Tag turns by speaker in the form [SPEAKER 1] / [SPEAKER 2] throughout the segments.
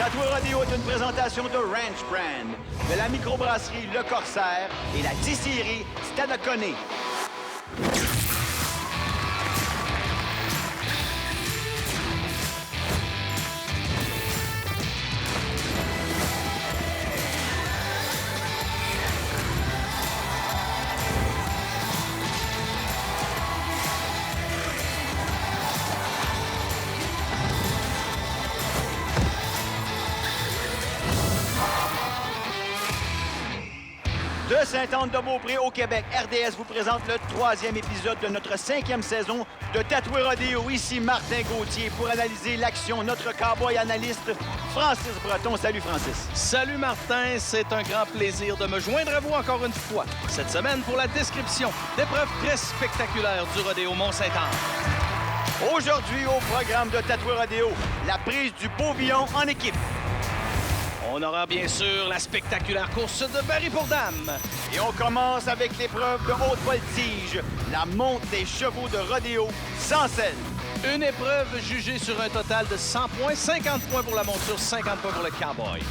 [SPEAKER 1] Tatoué Rodeo est une présentation de Ranch Brand, de la microbrasserie Le Corsaire et la distillerie Stadacone. De Sainte-Anne-de-Beaupré au Québec, RDS vous présente le 3e épisode de notre 5e saison de Tatoué Rodeo. Ici Martin Gauthier pour analyser l'action. Notre cowboy analyste Francis Breton. Salut Francis.
[SPEAKER 2] Salut Martin, c'est un grand plaisir de me joindre à vous encore une fois. Cette semaine pour la description d'épreuves très spectaculaires du Rodéo Mont-Sainte-Anne.
[SPEAKER 1] Aujourd'hui au programme de Tatoué Rodeo, la prise du Beaubillon en équipe.
[SPEAKER 2] On aura bien sûr la spectaculaire course de Barry pour dames.
[SPEAKER 1] Et on commence avec l'épreuve de haute voltige, la monte des chevaux de rodéo sans selle.
[SPEAKER 2] Une épreuve jugée sur un total de 100 points, 50 points pour la monture, 50 points pour le cowboy.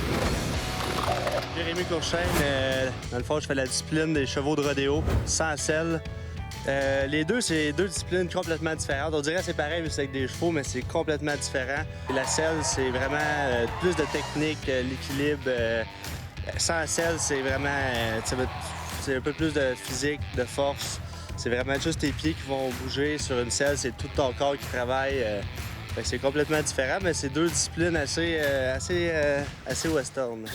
[SPEAKER 3] Jérémy Courchaine, dans le fond, je fais la discipline des chevaux de rodéo sans selle. Les deux, c'est deux disciplines complètement différentes. On dirait que c'est pareil, c'est avec des chevaux, mais c'est complètement différent. Et la selle, c'est vraiment plus de technique, l'équilibre. Sans selle, c'est vraiment c'est un peu plus de physique, de force. C'est vraiment juste tes pieds qui vont bouger. Sur une selle, c'est tout ton corps qui travaille. C'est complètement différent, mais c'est deux disciplines assez western.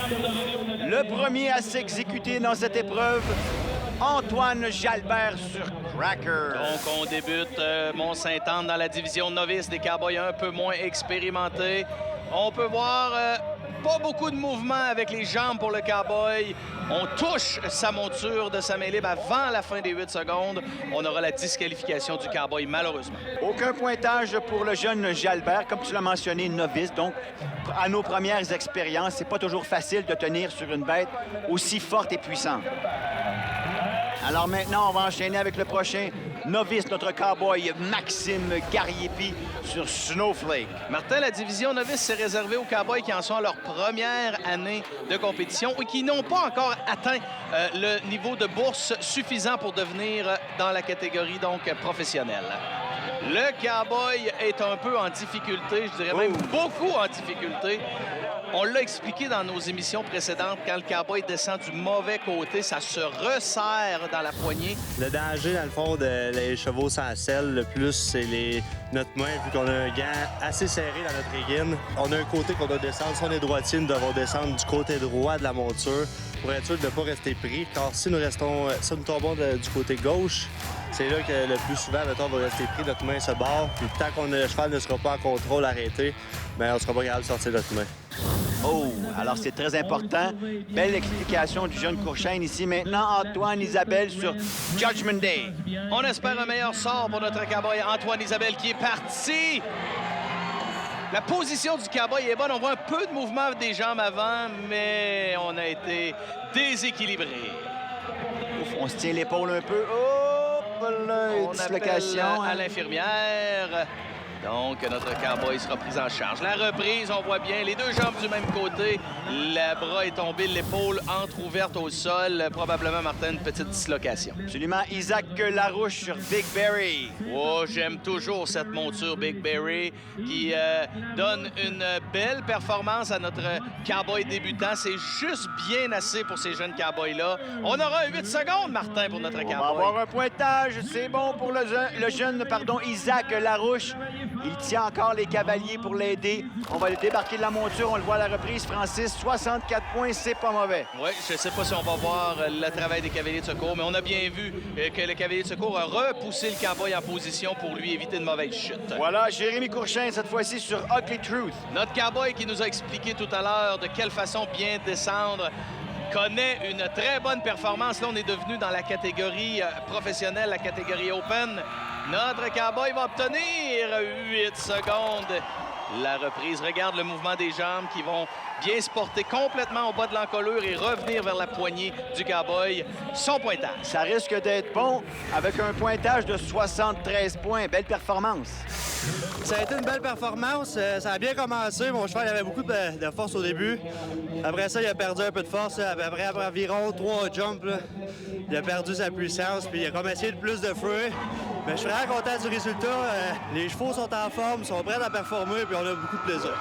[SPEAKER 1] Le premier à s'exécuter dans cette épreuve, Antoine Jalbert sur Cracker.
[SPEAKER 2] Donc, on débute Mont-Sainte-Anne dans la division novice des cowboys un peu moins expérimentés. On peut voir pas beaucoup de mouvement avec les jambes pour le cowboy. On touche sa monture de sa main libre avant la fin des 8 secondes. On aura la disqualification du cowboy, malheureusement.
[SPEAKER 1] Aucun pointage pour le jeune Jalbert, comme tu l'as mentionné, novice. Donc, à nos premières expériences, c'est pas toujours facile de tenir sur une bête aussi forte et puissante. Alors maintenant, on va enchaîner avec le prochain novice, notre cowboy Maxime Gariepi sur Snowflake.
[SPEAKER 2] Martin, la division novice s'est réservée aux cowboys qui en sont à leur première année de compétition et qui n'ont pas encore atteint le niveau de bourse suffisant pour devenir dans la catégorie donc professionnelle. Le cowboy est un peu en difficulté, je dirais même beaucoup en difficulté. On l'a expliqué dans nos émissions précédentes, quand le cowboy descend du mauvais côté, ça se resserre dans la poignée.
[SPEAKER 3] Le danger, dans le fond, des chevaux sans selle, le plus, c'est notre main, vu qu'on a un gant assez serré dans notre aiguine. On a un côté qu'on doit descendre. Si on est droitier, nous devons descendre du côté droit de la monture pour être sûr de ne pas rester pris. Car si nous tombons du côté gauche, c'est là que le plus souvent, mettons, on va rester pris, notre main se barre. Puis tant que le cheval ne sera pas en contrôle arrêté, bien, on ne sera pas capable de sortir notre main.
[SPEAKER 1] Oh, alors c'est très important. Belle explication du jeune Courchaine ici. Maintenant, Antoine Isabelle sur Judgment Day.
[SPEAKER 2] On espère un meilleur sort pour notre cowboy Antoine Isabelle qui est parti. La position du cowboy est bonne. On voit un peu de mouvement des jambes avant, mais on a été déséquilibré.
[SPEAKER 1] Ouf, on se tient l'épaule un peu. Oh,
[SPEAKER 2] on
[SPEAKER 1] dislocation
[SPEAKER 2] appelle à l'infirmière. Donc, notre cowboy sera pris en charge. La reprise, on voit bien les deux jambes du même côté. Le bras est tombé, l'épaule entrouverte au sol. Probablement, Martin, une petite dislocation.
[SPEAKER 1] Absolument. Isaac Larouche sur Big Berry.
[SPEAKER 2] Oh, j'aime toujours cette monture Big Berry qui donne une belle performance à notre cowboy débutant. C'est juste bien assez pour ces jeunes cowboys-là. On aura 8 secondes, Martin, pour notre cowboy.
[SPEAKER 1] On va avoir un pointage. C'est bon pour le jeune Isaac Larouche. Il tient encore les cavaliers pour l'aider. On va le débarquer de la monture. On le voit à la reprise, Francis. 64 points, c'est pas mauvais.
[SPEAKER 2] Oui, je ne sais pas si on va voir le travail des cavaliers de secours, mais on a bien vu que le cavalier de secours a repoussé le cowboy en position pour lui éviter une mauvaise chute.
[SPEAKER 1] Voilà, Jérémy Courchaine, cette fois-ci sur Ugly Truth.
[SPEAKER 2] Notre cowboy qui nous a expliqué tout à l'heure de quelle façon bien descendre connaît une très bonne performance. Là, on est devenu dans la catégorie professionnelle, la catégorie Open. Notre cowboy va obtenir 8 secondes. La reprise, regarde le mouvement des jambes qui vont bien se porter complètement au bas de l'encolure et revenir vers la poignée du cowboy. Son pointage.
[SPEAKER 1] Ça risque d'être bon avec un pointage de 73 points. Belle performance.
[SPEAKER 3] Ça a été une belle performance. Ça a bien commencé. Mon cheval avait beaucoup de force au début. Après ça, il a perdu un peu de force. Après environ 3 jumps, là, il a perdu sa puissance. Puis il a comme essayé de plus de feu. Mais je suis vraiment content du résultat. Les chevaux sont en forme, sont prêts à performer. Puis on a beaucoup de plaisir.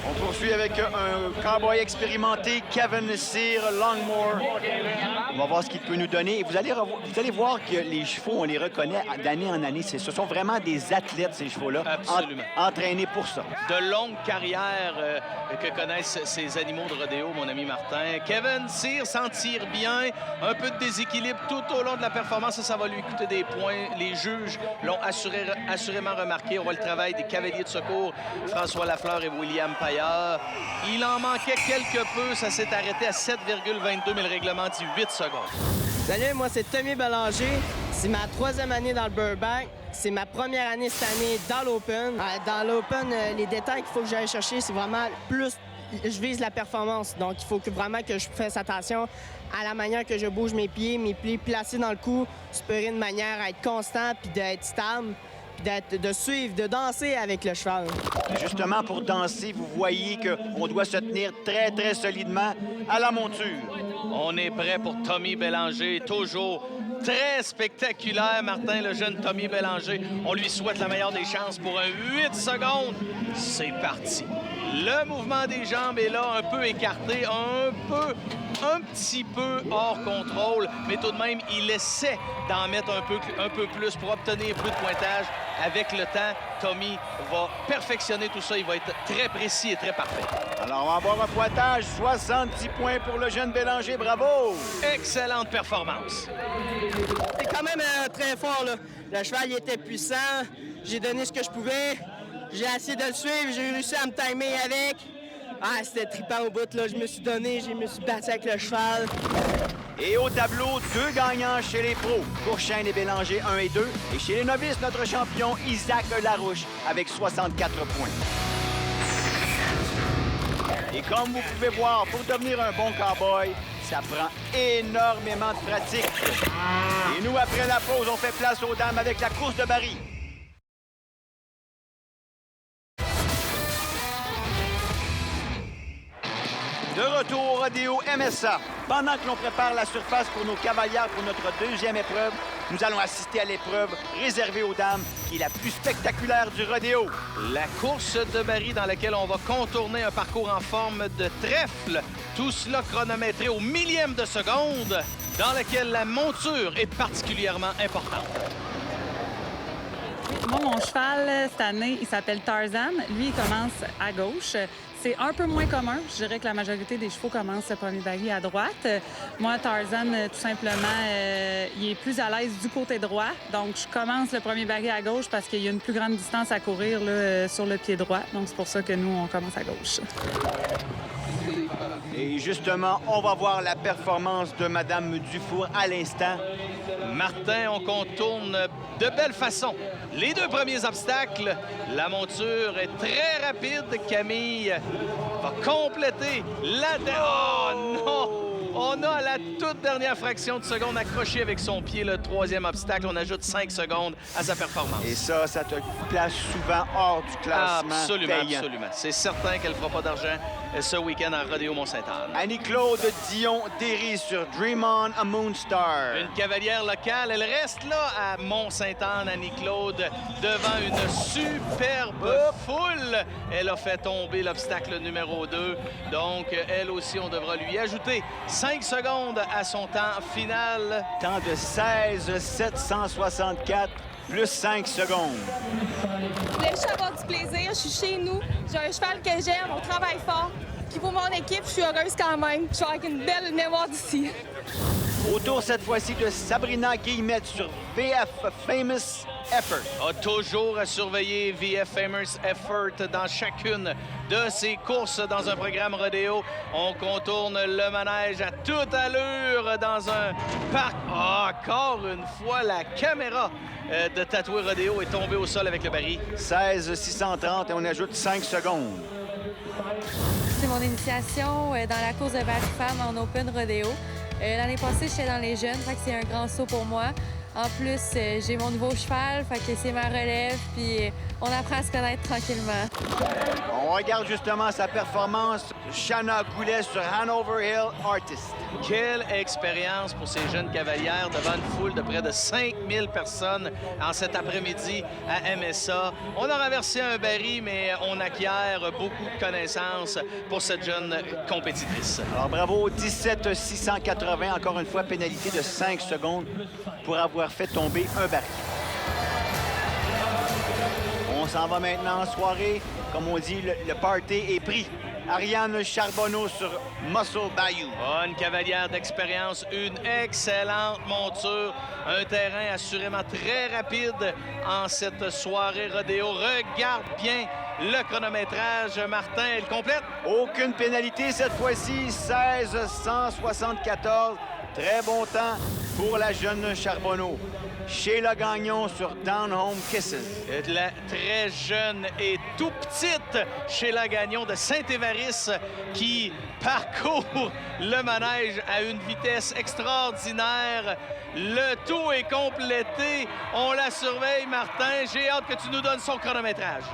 [SPEAKER 1] On poursuit avec un cowboy expérimenté, Kevin Cyr Longmore. On va voir ce qu'il peut nous donner. Et vous allez voir que les chevaux, on les reconnaît d'année en année. Ce sont vraiment des athlètes, ces chevaux-là, entraînés pour ça.
[SPEAKER 2] De longues carrières que connaissent ces animaux de rodéo, mon ami Martin. Kevin Cyr s'en tire bien. Un peu de déséquilibre tout au long de la performance. Ça va lui coûter des points. Les juges l'ont assurément remarqué. On voit le travail des cavaliers de secours, François Lafleur et William Paillard. Il en manquait quelque peu. Ça s'est arrêté à 7,22, mais le règlement dit 8 secondes.
[SPEAKER 4] Salut, moi c'est Tommy Bélanger. C'est ma 3e année dans le Burbank. C'est ma première année cette année dans l'Open. Dans l'Open, les détails qu'il faut que j'aille chercher, c'est vraiment plus... Je vise la performance. Donc, il faut vraiment que je fasse attention à la manière que je bouge mes pieds placés dans le cou, supérer de manière à être constant puis d'être stable. De suivre, de danser avec le cheval.
[SPEAKER 1] Justement, pour danser, vous voyez qu'on doit se tenir très, très solidement à la monture.
[SPEAKER 2] On est prêt pour Tommy Bélanger, toujours très spectaculaire, Martin, le jeune Tommy Bélanger. On lui souhaite la meilleure des chances pour un 8 secondes. C'est parti. Le mouvement des jambes est là, un peu écarté, un petit peu hors contrôle, mais tout de même, il essaie d'en mettre un peu plus pour obtenir plus de pointage. Avec le temps, Tommy va perfectionner tout ça. Il va être très précis et très parfait.
[SPEAKER 1] Alors, on va avoir un pointage, 70 points pour le jeune Bélanger. Bravo!
[SPEAKER 2] Excellente performance.
[SPEAKER 4] C'est quand même très fort, là. Le cheval, il était puissant. J'ai donné ce que je pouvais. J'ai essayé de le suivre. J'ai réussi à me timer avec. Ah, c'était trippant au bout, là. Je me suis donné, je me suis battu avec le cheval.
[SPEAKER 1] Et au tableau, 2 gagnants chez les pros, Courchaine et Bélanger, 1 et 2. Et chez les novices, notre champion, Isaac Larouche, avec 64 points. Et comme vous pouvez voir, pour devenir un bon cowboy, ça prend énormément de pratique. Et nous, après la pause, on fait place aux dames avec la course de baril. De retour au rodéo MSA. Pendant que l'on prépare la surface pour nos cavalières pour notre 2e épreuve, nous allons assister à l'épreuve réservée aux dames, qui est la plus spectaculaire du rodéo.
[SPEAKER 2] La course de baril dans laquelle on va contourner un parcours en forme de trèfle. Tout cela chronométré au millième de seconde, dans lequel la monture est particulièrement importante.
[SPEAKER 5] Moi, mon cheval, cette année, il s'appelle Tarzan. Lui, il commence à gauche. C'est un peu moins commun. Je dirais que la majorité des chevaux commencent le premier baril à droite. Moi, Tarzan, tout simplement, il est plus à l'aise du côté droit. Donc, je commence le premier baril à gauche parce qu'il y a une plus grande distance à courir là, sur le pied droit. Donc, c'est pour ça que nous, on commence à gauche.
[SPEAKER 1] Et justement, on va voir la performance de Mme Dufour à l'instant.
[SPEAKER 2] Martin, on contourne de belle façon les 2 premiers obstacles. La monture est très rapide. Camille va compléter la... Oh non! On a à la toute dernière fraction de seconde accroché avec son pied le 3e obstacle. On ajoute 5 secondes à sa performance.
[SPEAKER 1] Et ça te place souvent hors du classement.
[SPEAKER 2] Absolument,
[SPEAKER 1] payant.
[SPEAKER 2] absolument. C'est certain qu'elle ne fera pas d'argent ce week-end à Rodéo Mont-Sainte-Anne.
[SPEAKER 1] Annie-Claude Dion-Derry sur Dream On a Moonstar.
[SPEAKER 2] Une cavalière locale. Elle reste là à Mont-Sainte-Anne, Annie-Claude, devant une superbe foule. Elle a fait tomber l'obstacle numéro 2. Donc, elle aussi, on devra lui ajouter 5 secondes à son temps final.
[SPEAKER 1] Temps de 16,764 plus 5 secondes.
[SPEAKER 6] Je voulais juste avoir du plaisir. Je suis chez nous. J'ai un cheval que j'aime. On travaille fort. Puis pour mon équipe, je suis heureuse quand même. Je suis avec une belle mémoire d'ici.
[SPEAKER 1] Autour cette fois-ci de Sabrina Guillemette sur VF Famous Effort.
[SPEAKER 2] A toujours à surveiller VF Famous Effort dans chacune de ses courses dans un programme rodéo. On contourne le manège à toute allure dans un parc. Encore une fois, la caméra de Tatoué Rodéo est tombée au sol avec le baril.
[SPEAKER 1] 16 630 et on ajoute 5 secondes.
[SPEAKER 7] C'est mon initiation dans la course de baril femme en Open Rodéo. L'année passée, j'étais dans les jeunes, fait que c'est un grand saut pour moi. En plus, j'ai mon nouveau cheval, fait que c'est ma relève, puis on apprend à se connaître tranquillement.
[SPEAKER 1] On regarde justement sa performance. Shanna Goulet sur Hanover Hill Artist.
[SPEAKER 2] Quelle expérience pour ces jeunes cavalières devant une foule de près de 5000 personnes en cet après-midi à MSA. On a renversé un baril, mais on acquiert beaucoup de connaissances pour cette jeune compétitrice.
[SPEAKER 1] Alors bravo, 17 680. Encore une fois, pénalité de 5 secondes pour avoir fait tomber un baril. On s'en va maintenant en soirée. Comme on dit, le party est pris. Ariane Charbonneau sur Muscle Bayou.
[SPEAKER 2] Bonne cavalière d'expérience, une excellente monture, un terrain assurément très rapide en cette soirée rodéo. Regarde bien le chronométrage, Martin, elle complète.
[SPEAKER 1] Aucune pénalité cette fois-ci, 16 174. Très bon temps pour la jeune Charbonneau. Sheila Gagnon sur Down Home Kisses.
[SPEAKER 2] La très jeune et tout petite Sheila Gagnon de Saint-Évariste qui parcourt le manège à une vitesse extraordinaire. Le tout est complété. On la surveille, Martin. J'ai hâte que tu nous donnes son chronométrage.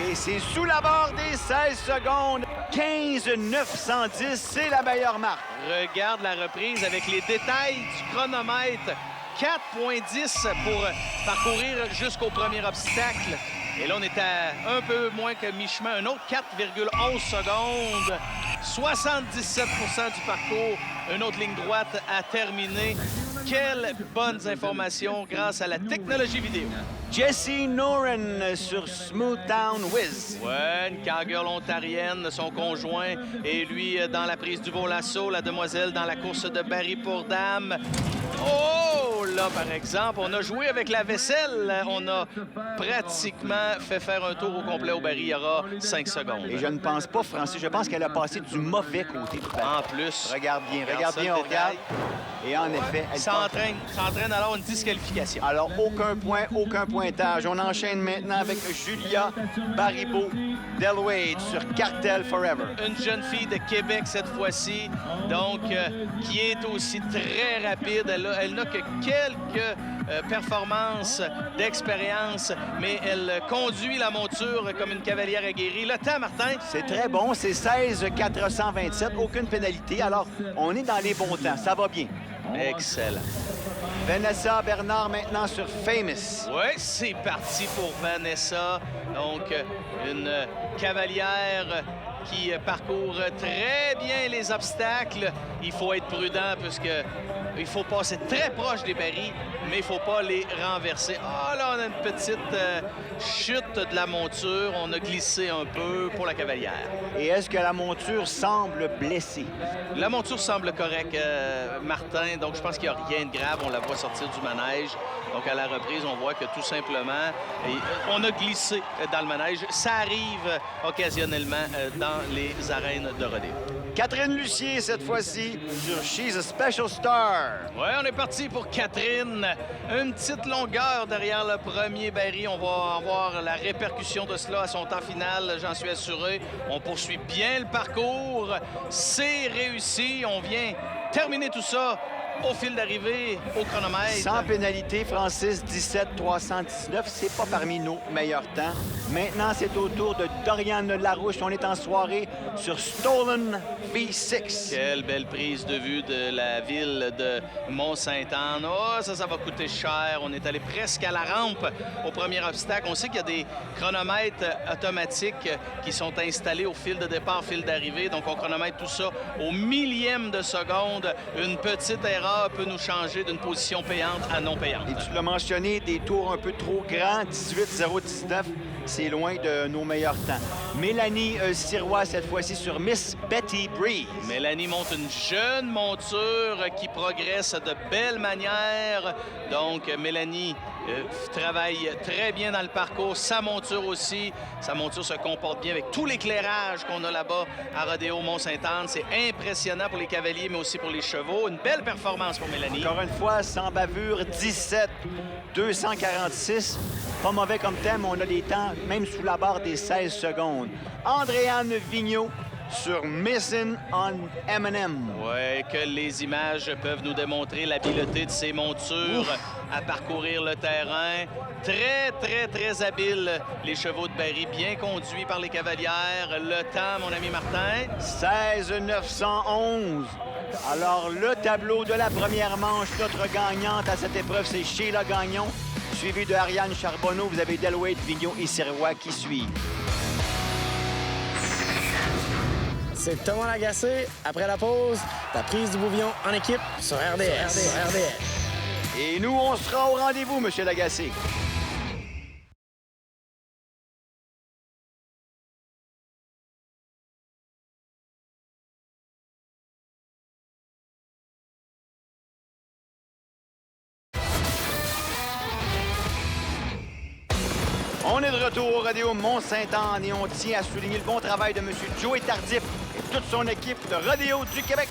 [SPEAKER 1] Et c'est sous la barre des 16 secondes. 15 910, c'est la meilleure marque.
[SPEAKER 2] Regarde la reprise avec les détails du chronomètre. 4,10 pour parcourir jusqu'au premier obstacle. Et là, on est à un peu moins que mi-chemin. Un autre 4,11 secondes. 77 du parcours. Une autre ligne droite à terminer. Quelles bonnes informations grâce à la technologie vidéo.
[SPEAKER 1] Jessie Noren sur Smooth Town Whiz.
[SPEAKER 2] Ouais, une cowgirl ontarienne, son conjoint et lui dans la prise du Vaux-Lasso, la demoiselle dans la course de baril pour dames. Oh, là, par exemple, on a joué avec la vaisselle. On a pratiquement fait faire un tour au complet au baril. Il y aura 5 secondes.
[SPEAKER 1] Et je ne pense pas, Francis, je pense qu'elle a passé du mauvais côté du baril.
[SPEAKER 2] En plus.
[SPEAKER 1] Regarde bien,
[SPEAKER 2] ça,
[SPEAKER 1] on regarde. Et en effet, elle
[SPEAKER 2] s'entraîne alors une disqualification.
[SPEAKER 1] Alors, aucun point, aucun pointage. On enchaîne maintenant avec Julia Baribeau Delwade sur Cartel Forever.
[SPEAKER 2] Une jeune fille de Québec cette fois-ci, donc qui est aussi très rapide. Elle n'a que quelques performances d'expérience, mais elle conduit la monture comme une cavalière aguerrie. Le temps, Martin?
[SPEAKER 1] C'est très bon, c'est 16 427, aucune pénalité. Alors, on est dans les bons temps, ça va bien.
[SPEAKER 2] Excellent.
[SPEAKER 1] Vanessa Bernard maintenant sur Famous.
[SPEAKER 2] Oui, c'est parti pour Vanessa. Donc, une cavalière qui parcourt très bien les obstacles. Il faut être prudent puisqu'il faut passer très proche des barils, mais il ne faut pas les renverser. Ah, là, on a une petite chute de la monture. On a glissé un peu pour la cavalière.
[SPEAKER 1] Et est-ce que la monture semble blessée?
[SPEAKER 2] La monture semble correcte, Martin. Donc, je pense qu'il n'y a rien de grave. On la voit sortir du manège. Donc, à la reprise, on voit que tout simplement, on a glissé dans le manège. Ça arrive occasionnellement dans les arènes de rodéo.
[SPEAKER 1] Catherine Lucier, cette fois-ci, sur She's a Special Star.
[SPEAKER 2] Oui, on est parti pour Catherine. Une petite longueur derrière le premier baril. On va avoir la répercussion de cela à son temps final, j'en suis assuré. On poursuit bien le parcours. C'est réussi. On vient terminer tout ça au fil d'arrivée, au chronomètre.
[SPEAKER 1] Sans pénalité, Francis, 17 319. C'est pas parmi nos meilleurs temps. Maintenant, c'est au tour de Doriane Larouche. On est en soirée sur Stolen V6.
[SPEAKER 2] Quelle belle prise de vue de la ville de Mont-Sainte-Anne. Oh, ça va coûter cher. On est allé presque à la rampe au premier obstacle. On sait qu'il y a des chronomètres automatiques qui sont installés au fil de départ, fil d'arrivée. Donc, on chronomètre tout ça au millième de seconde. Une petite erreur peut nous changer d'une position payante à non payante.
[SPEAKER 1] Et tu l'as mentionné, des tours un peu trop grands, 18 019. c'est loin de nos meilleurs temps. Mélanie Sirois, cette fois-ci, sur Miss Betty Breeze.
[SPEAKER 2] Mélanie monte une jeune monture qui progresse de belle manière. Donc, Mélanie travaille très bien dans le parcours. Sa monture aussi. Sa monture se comporte bien avec tout l'éclairage qu'on a là-bas à Rodéo Mont-Sainte-Anne. C'est impressionnant pour les cavaliers, mais aussi pour les chevaux. Une belle performance pour Mélanie.
[SPEAKER 1] Encore une fois, sans bavure, 17, 246. Pas mauvais comme thème, on a des temps, même sous la barre des 16 secondes. Andréane Vigneault sur Missing on M&M.
[SPEAKER 2] Oui, que les images peuvent nous démontrer l'habileté de ces montures à parcourir le terrain. Très, très, très habiles, les chevaux de Barry, bien conduits par les cavalières. Le temps, mon ami Martin?
[SPEAKER 1] 16,911. Alors, le tableau de la première manche, notre gagnante à cette épreuve, c'est Sheila Gagnon, suivie de Ariane Charbonneau. Vous avez Deloitte, Vigneault et Sirois qui suivent.
[SPEAKER 8] C'est Thomas Lagacé. Après la pause, la prise du Bouvillon en équipe sur RDS.
[SPEAKER 1] Et nous, on sera au rendez-vous, Monsieur Lagacé. On est de retour au Rodéo Mont-Sainte-Anne et on tient à souligner le bon travail de M. Joey Tardif et toute son équipe de Rodéo du Québec.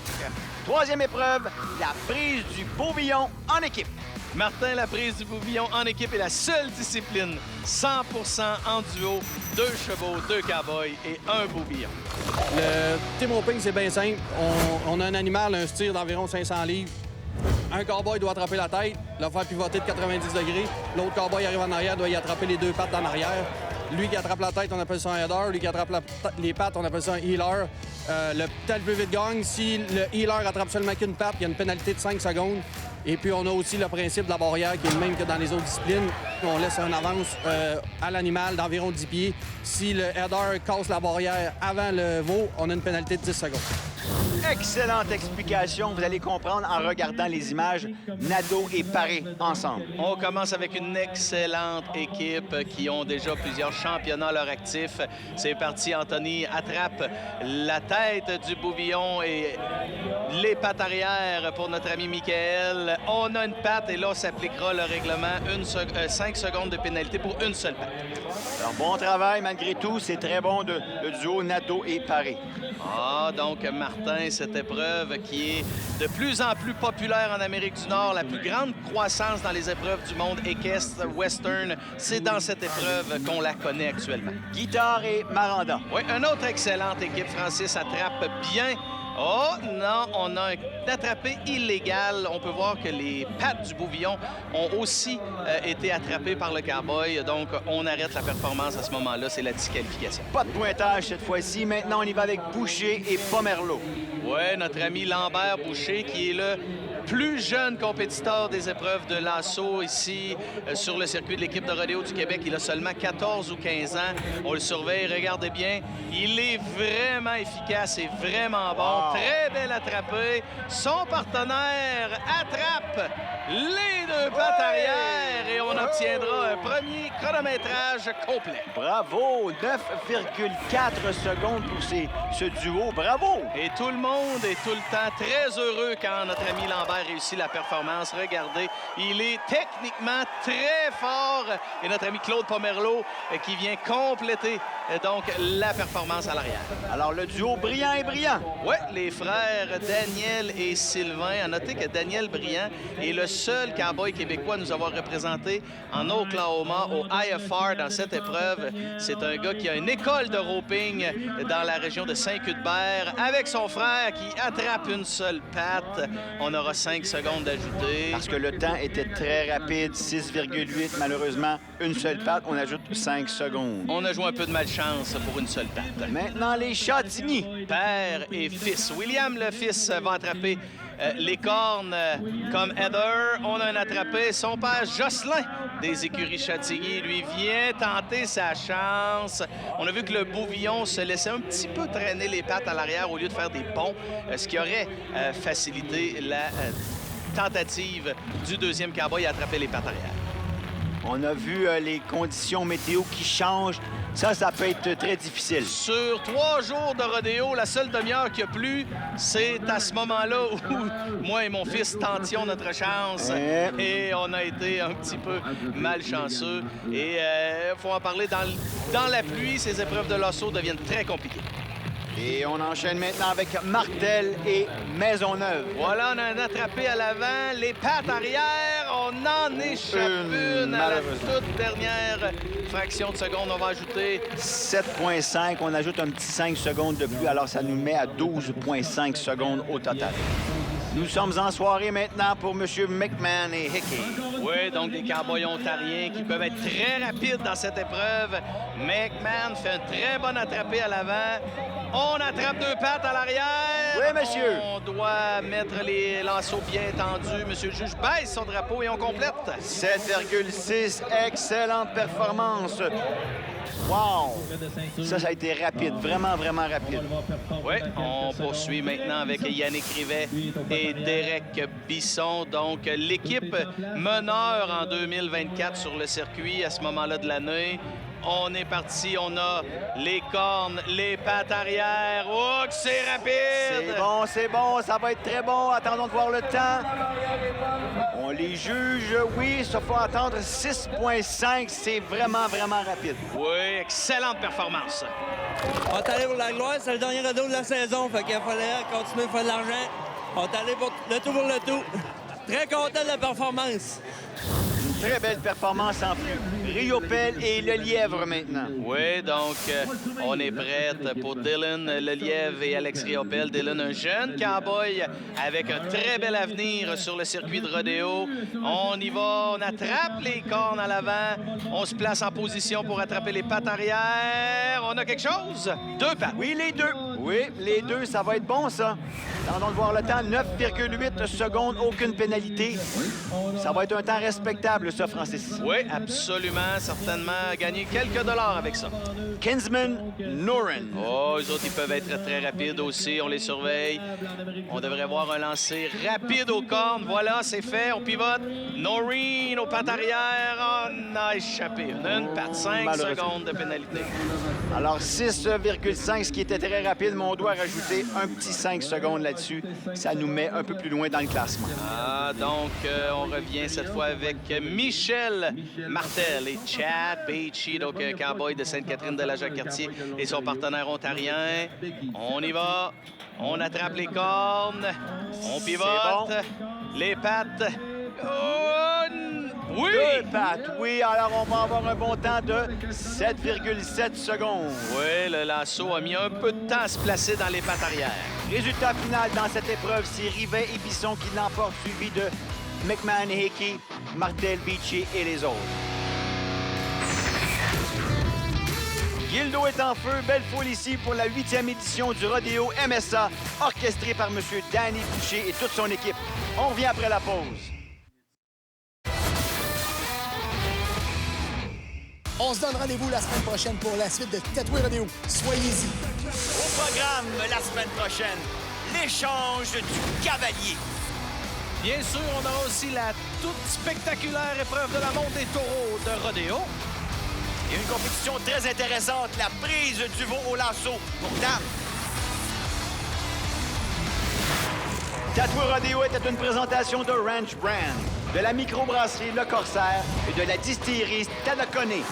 [SPEAKER 1] Troisième épreuve, la prise du Bouvillon en équipe.
[SPEAKER 2] Martin, la prise du Bouvillon en équipe est la seule discipline 100% en duo, 2 chevaux, 2 cowboys et 1 Bouvillon.
[SPEAKER 9] Le team roping, c'est bien simple. On a un animal, un steer d'environ 500 livres. Un cowboy doit attraper la tête, le faire pivoter de 90 degrés. L'autre cowboy arrive en arrière, doit y attraper les 2 pattes en arrière. Lui qui attrape la tête, on appelle ça un header. Lui qui attrape les pattes, on appelle ça un healer. Le tel plus vite gagne. Si le healer attrape seulement qu'une patte, il y a une pénalité de 5 secondes. Et puis, on a aussi le principe de la barrière qui est le même que dans les autres disciplines. On laisse une avance à l'animal d'environ 10 pieds. Si le header casse la barrière avant le veau, on a une pénalité de 10 secondes.
[SPEAKER 1] Excellente explication. Vous allez comprendre en regardant les images. Nadeau et Paré ensemble.
[SPEAKER 2] On commence avec une excellente équipe qui ont déjà plusieurs championnats à leur actif. C'est parti. Anthony attrape la tête du Bouvillon et les pattes arrière pour notre ami Michael. On a une patte et là, s'appliquera le règlement 5 secondes de pénalité pour une seule patte.
[SPEAKER 1] Alors, bon travail malgré tout. C'est très bon le duo Nadeau et Paré.
[SPEAKER 2] Ah, donc Martin, cette épreuve qui est de plus en plus populaire en Amérique du Nord, la plus grande croissance dans les épreuves du monde équestre, western, c'est dans cette épreuve qu'on la connaît actuellement.
[SPEAKER 1] Guitare et Maranda.
[SPEAKER 2] Oui, une autre excellente équipe. Francis attrape bien. Oh non, on a un attrapé illégal. On peut voir que les pattes du Bouvillon ont aussi été attrapées par le cowboy. Donc, on arrête la performance à ce moment-là. C'est la disqualification.
[SPEAKER 1] Pas de pointage cette fois-ci. Maintenant, on y va avec Boucher et Pomerleau.
[SPEAKER 2] Oui, notre ami Lambert Boucher, qui est le plus jeune compétiteur des épreuves de lasso ici sur le circuit de l'équipe de Rodéo du Québec. Il a seulement 14 ou 15 ans. On le surveille, regardez bien. Il est vraiment efficace et vraiment bon. Wow. Très belle attrapée. Son partenaire attrape les 2 pattes arrière et on obtiendra un premier chronométrage complet.
[SPEAKER 1] Bravo! 9,4 secondes pour ce duo. Bravo!
[SPEAKER 2] Et tout le monde est tout le temps très heureux quand notre ami Lambert réussit la performance. Regardez, il est techniquement très fort. Et notre ami Claude Pomerleau qui vient compléter donc la performance à l'arrière.
[SPEAKER 1] Alors, le duo Briand et Briand.
[SPEAKER 2] Oui, les frères Daniel et Sylvain. À noter que Daniel Briand est le seul cowboy québécois à nous avoir représenté en Oklahoma au IFR dans cette épreuve. C'est un gars qui a une école de roping dans la région de Saint-Cuthbert avec son frère qui attrape une seule patte. On aura 5 secondes d'ajouter.
[SPEAKER 1] Parce que le temps était très rapide, 6,8. Malheureusement, une seule patte, on ajoute 5 secondes.
[SPEAKER 2] On a joué un peu de malchance pour une seule patte.
[SPEAKER 1] Maintenant, les Chatigny.
[SPEAKER 2] Père et fils. William, le fils, va attraper les cornes comme header. On a un attrapé. Son père, Jocelyn, des écuries Chatigny, lui vient tenter sa chance. On a vu que le Bouvillon se laissait un petit peu traîner les pattes à l'arrière au lieu de faire des ponts, ce qui aurait facilité la tentative du deuxième cowboy à attraper les pattes arrière.
[SPEAKER 1] On a vu les conditions météo qui changent. Ça peut être très difficile.
[SPEAKER 2] Sur 3 jours de rodéo, la seule demi-heure qu'il y a plu, c'est à ce moment-là où moi et mon fils tentions notre chance. Et on a été un petit peu malchanceux. Et il faut en parler. Dans la pluie, ces épreuves de lasso deviennent très compliquées.
[SPEAKER 1] Et on enchaîne maintenant avec Martel et Maisonneuve.
[SPEAKER 2] Voilà, on a un attrapé à l'avant. Les pattes arrière, on en échappe une à la toute dernière fraction de seconde. On va ajouter
[SPEAKER 1] 7,5. On ajoute un petit 5 secondes de plus, alors ça nous met à 12,5 secondes au total. Nous sommes en soirée maintenant pour M. McMahon et Hickey.
[SPEAKER 2] Oui, donc des cowboys ontariens qui peuvent être très rapides dans cette épreuve. McMahon fait un très bon attrapé à l'avant. On attrape 2 pattes à l'arrière.
[SPEAKER 1] Oui, monsieur.
[SPEAKER 2] On doit mettre les lancers bien tendus. Monsieur le juge baisse son drapeau et on complète.
[SPEAKER 1] 7,6. Excellente performance. Wow! Ça a été rapide. Vraiment, vraiment rapide.
[SPEAKER 2] Oui, on poursuit maintenant avec Yannick Rivet et Derek Bisson. Donc, l'équipe meneur en 2024 sur le circuit à ce moment-là de l'année. On est parti, on a les cornes, les pattes arrière. Oh, que c'est rapide!
[SPEAKER 1] C'est bon, ça va être très bon. Attendons de voir le temps. On les juge, oui, ça faut attendre 6,5. C'est vraiment, vraiment rapide.
[SPEAKER 2] Oui, excellente performance.
[SPEAKER 10] On est allé pour la gloire, c'est le dernier rodéo de la saison, fait qu'il fallait continuer à faire de l'argent. On est allé pour le tout pour le tout. Très content de la performance.
[SPEAKER 1] Très belle performance en plus. Riopelle et le lièvre maintenant.
[SPEAKER 2] Oui, donc on est prête pour Dylan Lelièvre et Alex Riopelle. Dylan, un jeune cowboy avec un très bel avenir sur le circuit de rodéo. On y va, on attrape les cornes à l'avant. On se place en position pour attraper les pattes arrière. On a quelque chose? 2 pattes.
[SPEAKER 1] Oui, les 2. Oui, les 2, ça va être bon, ça. Attendons de voir le temps. 9,8 secondes, aucune pénalité. Ça va être un temps respectable, ça, Francis.
[SPEAKER 2] Oui, absolument. Certainement gagner quelques dollars avec ça.
[SPEAKER 1] Kinsman Noren.
[SPEAKER 2] Oh, eux autres, ils peuvent être très rapides aussi. On les surveille. On devrait voir un lancer rapide aux cornes. Voilà, c'est fait. On pivote. Noreen aux pattes arrière. On a échappé. Une patte. 5 secondes de pénalité.
[SPEAKER 1] Alors, 6,5, ce qui était très rapide, mais on doit rajouter un petit 5 secondes là-dessus. Ça nous met un peu plus loin dans le classement.
[SPEAKER 2] Ah, donc, on revient cette fois avec Michel Martel et Chad Beachy, donc un cowboy de Sainte-Catherine de la Jacques-Cartier et son partenaire ontarien. On y va. On attrape les cornes. On pivote.
[SPEAKER 1] Bon.
[SPEAKER 2] Les pattes. Oh, oui!
[SPEAKER 1] 2 pattes, oui. Alors, on va avoir un bon temps de 7,7 secondes.
[SPEAKER 2] Oui, le lasso a mis un peu de temps à se placer dans les pattes arrière.
[SPEAKER 1] Résultat final dans cette épreuve, c'est Rivet et Bisson qui l'emportent, suivi de McMahon et Hickey, Martel, Beachy et les autres. Guildo est en feu. Belle foule ici pour la 8e édition du Rodéo MSA, orchestré par M. Danny Boucher et toute son équipe. On revient après la pause.
[SPEAKER 11] On se donne rendez-vous la semaine prochaine pour la suite de Tatoué Rodéo. Soyez-y.
[SPEAKER 1] Au programme la semaine prochaine, l'échange du cavalier.
[SPEAKER 2] Bien sûr, on aura aussi la toute spectaculaire épreuve de la monte des taureaux de rodéo.
[SPEAKER 1] Et une compétition très intéressante, la prise du veau au lasso pour dames. Tatoué Rodéo était une présentation de Ranch Brand, de la microbrasserie Le Corsaire et de la distillerie Stadacone.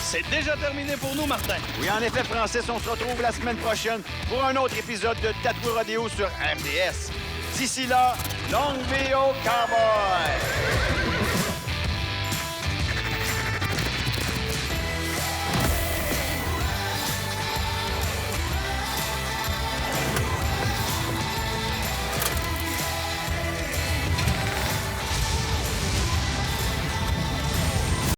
[SPEAKER 2] C'est déjà terminé pour nous, Martin.
[SPEAKER 1] Oui, en effet, Francis, on se retrouve la semaine prochaine pour un autre épisode de Tatoué Rodéo sur RDS. D'ici là, longue vie aux cowboys!